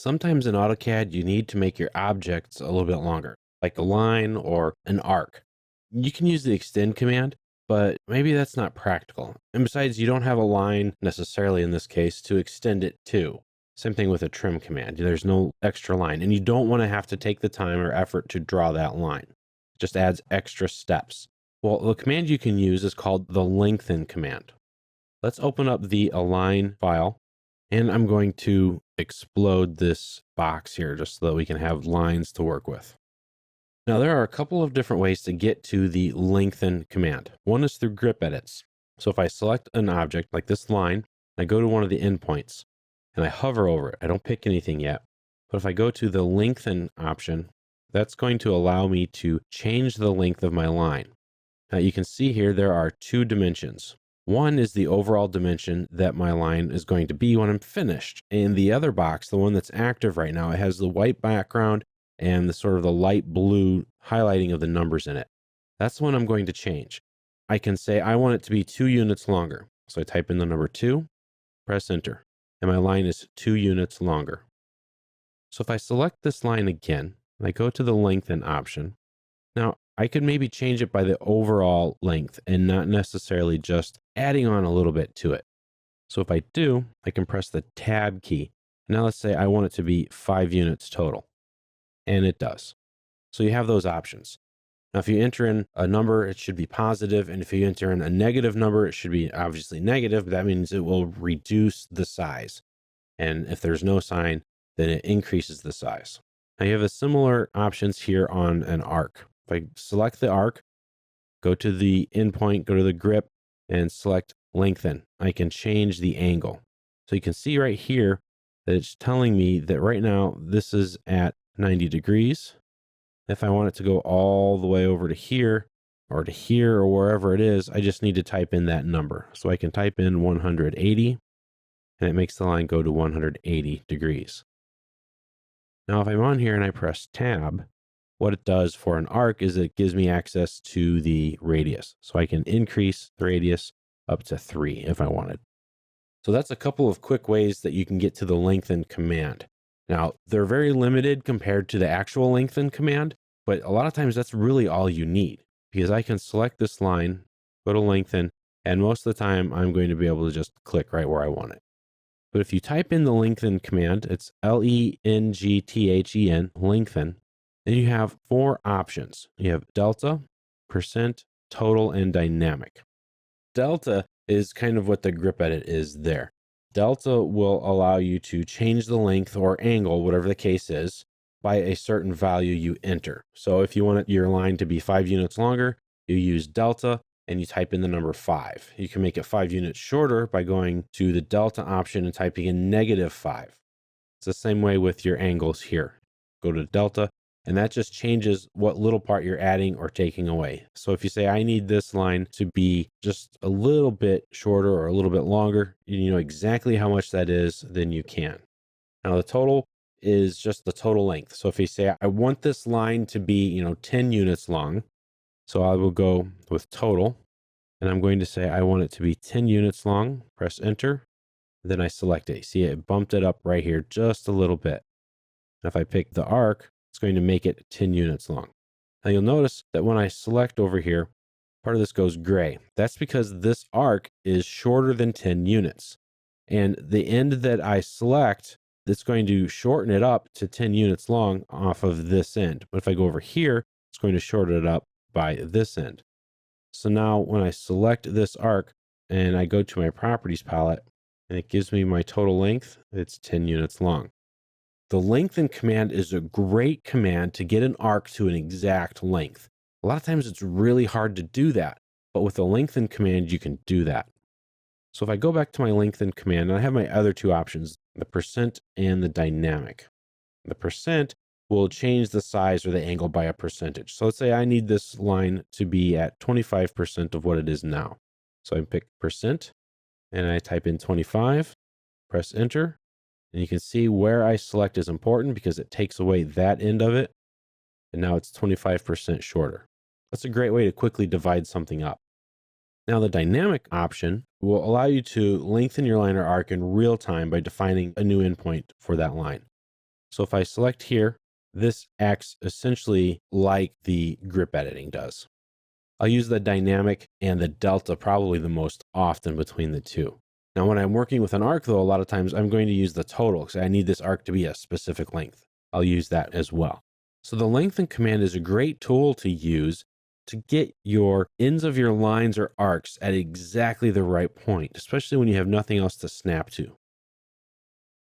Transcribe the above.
Sometimes in AutoCAD, you need to make your objects a little bit longer, like a line or an arc. You can use the extend command, but maybe that's not practical. And besides, you don't have a line necessarily in this case to extend it to. Same thing with a trim command. There's no extra line, and you don't want to have to take the time or effort to draw that line. It just adds extra steps. Well, the command you can use is called the lengthen command. Let's open up the align file, and I'm going to explode this box here just so that we can have lines to work with. Now, there are a couple of different ways to get to the lengthen command. One is through grip edits. So if I select an object like this line, I go to one of the endpoints and I hover over it. I don't pick anything yet. But if I go to the lengthen option, that's going to allow me to change the length of my line. Now you can see here there are two dimensions. One is the overall dimension that my line is going to be when I'm finished. In the other box, the one that's active right now, it has the white background and the sort of the light blue highlighting of the numbers in it. That's the one I'm going to change. I can say I want it to be 2 units longer. So I type in the number 2, press enter, and my line is 2 units longer. So if I select this line again, and I go to the lengthen option, now I could maybe change it by the overall length and not necessarily just adding on a little bit to it. So if I do, I can press the tab key. Now let's say I want it to be 5 units total. And it does. So you have those options. Now, if you enter in a number, it should be positive. And if you enter in a negative number, it should be obviously negative. But that means it will reduce the size. And if there's no sign, then it increases the size. Now you have a similar options here on an arc. If I select the arc, go to the endpoint, go to the grip, and select lengthen, I can change the angle. So you can see right here that it's telling me that right now this is at 90 degrees. If I want it to go all the way over to here or wherever it is, I just need to type in that number. So I can type in 180 and it makes the line go to 180 degrees. Now, if I'm on here and I press tab, what it does for an arc is it gives me access to the radius. So I can increase the radius up to 3 if I wanted. So that's a couple of quick ways that you can get to the lengthen command. Now, they're very limited compared to the actual lengthen command, but a lot of times that's really all you need because I can select this line, go to lengthen, and most of the time I'm going to be able to just click right where I want it. But if you type in the lengthen command, it's Lengthen, lengthen, then you have 4 options. You have delta, percent, total, and dynamic. Delta is kind of what the grip edit is there. Delta will allow you to change the length or angle, whatever the case is, by a certain value you enter. So if you want your line to be 5 units longer, you use delta and you type in the number 5. You can make it 5 units shorter by going to the delta option and typing in -5. It's the same way with your angles here. Go to delta, and that just changes what little part you're adding or taking away. So if you say, I need this line to be just a little bit shorter or a little bit longer, you know exactly how much that is, then you can. Now the total is just the total length. So if you say, I want this line to be, 10 units long, so I will go with total, and I'm going to say, I want it to be 10 units long, press enter, then I select it. See, it bumped it up right here just a little bit. Now, if I pick the arc, it's going to make it 10 units long. Now you'll notice that when I select over here, part of this goes gray. That's because this arc is shorter than 10 units. And the end that I select, it's going to shorten it up to 10 units long off of this end. But if I go over here, it's going to shorten it up by this end. So now when I select this arc and I go to my properties palette and it gives me my total length, it's 10 units long. The lengthen command is a great command to get an arc to an exact length. A lot of times it's really hard to do that, but with the lengthen command, you can do that. So if I go back to my lengthen command, and I have my other 2 options, the percent and the dynamic. The percent will change the size or the angle by a percentage. So let's say I need this line to be at 25% of what it is now. So I pick percent and I type in 25, press enter. And you can see where I select is important because it takes away that end of it. And now it's 25% shorter. That's a great way to quickly divide something up. Now the dynamic option will allow you to lengthen your line or arc in real time by defining a new endpoint for that line. So if I select here, this acts essentially like the grip editing does. I'll use the dynamic and the delta probably the most often between the two. Now, when I'm working with an arc, though, a lot of times I'm going to use the total because I need this arc to be a specific length. I'll use that as well. So the lengthen command is a great tool to use to get your ends of your lines or arcs at exactly the right point, especially when you have nothing else to snap to.